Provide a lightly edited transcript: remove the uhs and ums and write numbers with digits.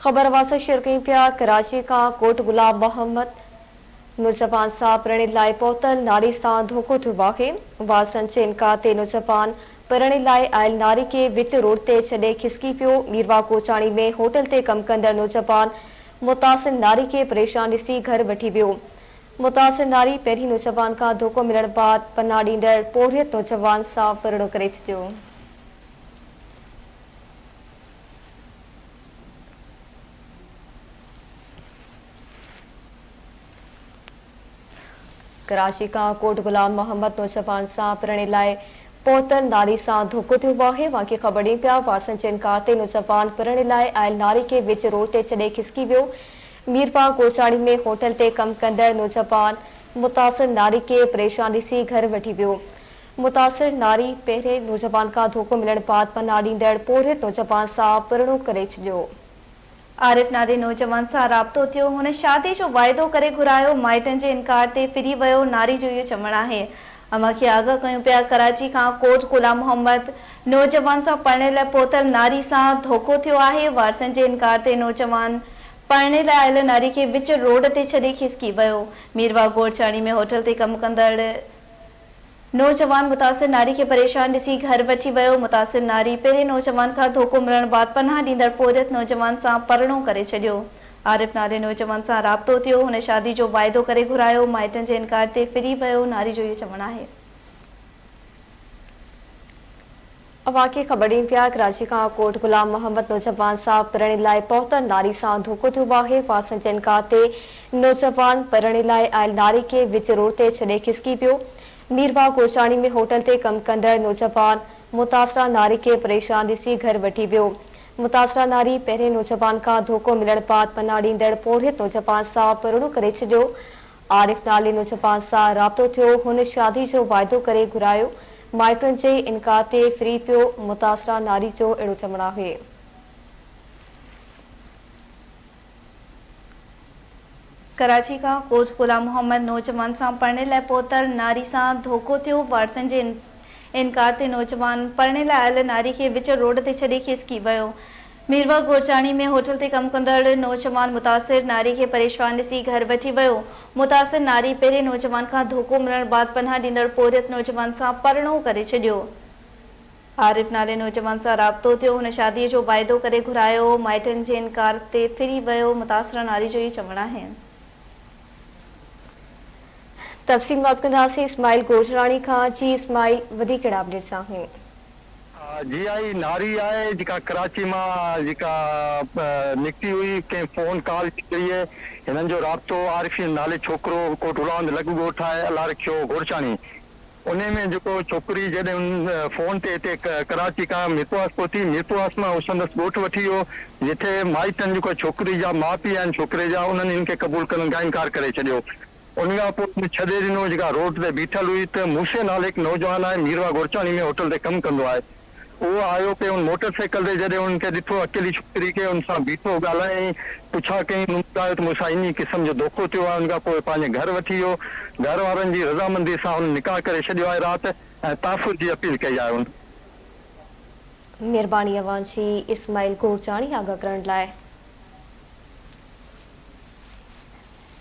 ख़बर वासा शेयर कई पिया। कराची का कोट गुलाम मोहम्मद नौजवान सां पढ़ने लाइ पहुतल नारी सां धोखो थियो आहे। वारसनि जे इनकार ते नौजवान पढ़ने लाइ आयल नारी के विच रोड ते छॾे खिसकी पियो। मीरवा कोचाणी में होटल ते कम कंदड़ नौजवान मुतासिर नारी के परेशान ॾिसी घर वठी वियो। मुतासिर नारी पहिरीं नौजवान का धोखो मिलण बाद पनाह ॾींदड़ पोरियत नौजवान सां परिणो करे छॾियो। कराची का कोट गुलाम मोहम्मद नौजवान सां पढ़ने लाइ पहुतल नारी सां धोखो थियो आहे। वाक़ई ख़बर ॾियनि पिया। वारसनि जे इनकार ते नौजवान पढ़ने लाइ आयल नारी के विच रोड ते छॾे खिसकी वियो। मीरवा कोचाणी में होटल ते कम कंदड़ नौजवान मुतासिर नारी के परेशान ॾिसी घर वठी वियो। मुतासिर नारी पहिरें नौजवान का धोखो मिलण बाद पनाह ॾींदड़ पोरियत नौजवान सां परिणो करे छॾियो। आरिफ नाले नौजवान सां राब्तो थियो। हुन शादी जो वाइदो करे घुरायो। माइटनि जे इनकार ते फिरी वियो। नारी जो इहो चवणु आहे। अमा खे आगाह कयूं पिया। कराची खां कोट गुलाम मोहम्मद नौजवान सां पढ़ने लाइ पहुतल नारी सां धोखो थियो आहे। वारसनि जे इनकार ते नौजवान पढ़ने लाइ आयल नारी खे विच रोड ते छॾे खिसकी वियो। मीरवा गोरचाणी में होटल ते कम कंदड़ नौजवान मुतासिर नारी के परेशान ॾिसी घर वठी वियो। मुतासिर नारी पहिरें नौजवान खां धोखो मिलण बाद पनाह ॾींदड़ पोरियत नौजवान सां परिणो करे छॾियो। आरिफ नाले नौजवान सां राब्तो थियो। हुन शादी जो वाइदो करे घुरायो। माइटनि जे इनकार ते फिरी वियो। नारी जो इहो चवणु आहे। वाक़ई ख़बर ॾियनि पिया। कराची खां कोट गुलाम मोहम्मद नौजवान सां पढ़ने लाइ पहुतल नारी सां धोखो थियो आहे। वारसनि जे इनकार ते नौजवान पढ़ने लाइ आयल नारी के विच रोड ते छॾे खिसकी पियो। मीरवा कोचाणी में होटल ते कम कंदड़ नौजवान मुतासिरा नारी के परेशान ॾिसी घर वठी वियो। मुतासिरा नारी पहिरें नौजवान का धोखो मिलण बाद पनाह ॾींदड़ पोरियत नौजवान सां परिणो करे छॾियो। आरिफ नाले नौजवान सां राब्तो थियो। हुन शादी जो वाइदो करे घुरायो। माइटनि जे इनकार ते फिरी पियो। मुतासिरा नारी जो अहिड़ो चवणु आहे। कराची का कोच गुलाम मोहम्मद नौजवान सां पढ़ने लाइ पहुतल नारी सां धोखो थियो। वारसनि जे इनकार ते नौजवान पढ़ने लाइ आयल नारी खे विच रोड ते छॾे खिसकी वियो। मीरवा गोरचाणी में होटल ते कम कंदड़ नौजवान मुतासिर नारी के परेशान ॾिसी घर वठी वियो। मुतासिर नारी पहिरें नौजवान खां धोखो मिलण बाद पनाह ॾींदड़ पोरियत नौजवान सां परिणो करे छॾियो। आरिफ नाले नौजवान सां राब्तो थियो। हुन शादीअ जो वाइदो करे घुरायो। माइटनि जे इनकार ते फिरी वियो। मुतासिरा नारी जो इहो चवणु आहे। तफ़सील बात कंदासीं इस्माइल गोजराणी खां। जी इस्माइल, वधीक कहिड़ा अपडेट्स आहिनि? जी आई नारी आहे जेका कराची मां जेका निकिती हुई कंहिं फोन कॉल के ज़रिए हिननि जो राब्तो आरिफ नाले छोकिरो कोट गुलाम लॻू ॻोठ आहे अलाह रखियो गोरचाणी। उन में जेको छोकिरी जॾहिं फोन ते हिते कराची खां मिरपुआस पहुती। मिरपुआस मां संदसि ॻोठ वठी वियो जिथे माइटनि जेको छोकिरी जा माउ पीउ आहिनि छोकिरे जा उन्हनि हिनखे क़बूल करण खां इनकार करे छॾियो। उन खां पोइ छॾे ॾिनो। जेका रोड ते बीठल हुई त मूसे नाले हिकु नौजवान आहे मीरवा गोरचाणी में होटल ते कमु कंदो आहे। वो आयो पे उन मोटरसाइकिल ते जॾहिं उनखे ॾिठो अकेली छोकिरी खे उन सां बीठो ॻाल्हायईं पुछा कई त मूंसां इन क़िस्म जो धोखो थियो आहे। उन खां पोइ पंहिंजे घर वठी वियो। घर वारनि जी रज़ामंदी सां उन निकाह करे छॾियो आहे राति ऐं तहफ़ुज़ जी अपील कई आहे। महिरबानी अवां जी इस्माइल गोरचाणी आगाह करण लाइ।